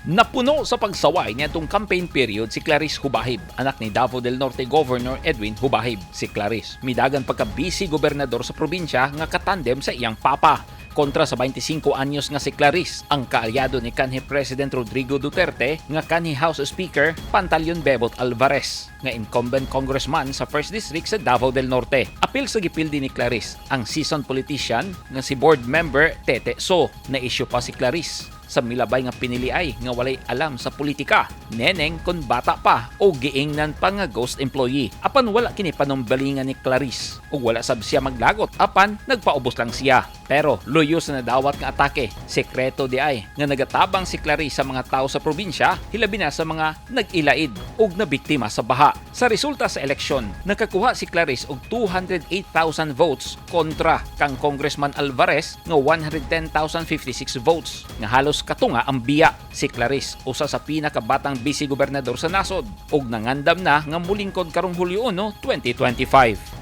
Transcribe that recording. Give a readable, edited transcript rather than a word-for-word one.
Napuno sa pagsaway nitong campaign period si Clarice Jubahib, anak ni Davao del Norte Governor Edwin Jubahib. Si Clarice, midagan pagka Bise Gobernador sa probinsya nga katandem sa iyang papa. Kontra sa 25 anyos nga si Clarice, ang kaalyado ni kanhi President Rodrigo Duterte nga kanhi House Speaker Pantaleon Bebot Alvarez, nga incumbent congressman sa 1st District sa Davao del Norte. Apil sa Gipildi ni Clarice, ang seasoned politician nga si board member Tete So, na issue pa si Clarice sa milabay nga piniliay nga walay alam sa politika, neneng kon bata pa o giingnan pa nga ghost employee. Apan wala kini panumbalingan ni Clarice ug wala sab siya maglagot, apan nagpaubos lang siya. Pero luyos na nadawat nga atake, sekreto di ay nga nagatabang si Clarice sa mga tao sa probinsya, hilabi na sa mga nag-ilaid ug nabiktima sa baha. Sa resulta sa eleksyon, nakakuha si Clarice og 208,000 votes kontra kang Congressman Alvarez nga 110,056 votes, nga halos katunga ang biya. Si Clarice usa sa pinakabatang Bise Gobernador sa nasod ug nangandam na nga mulingkod karong Hulyo 1, 2025.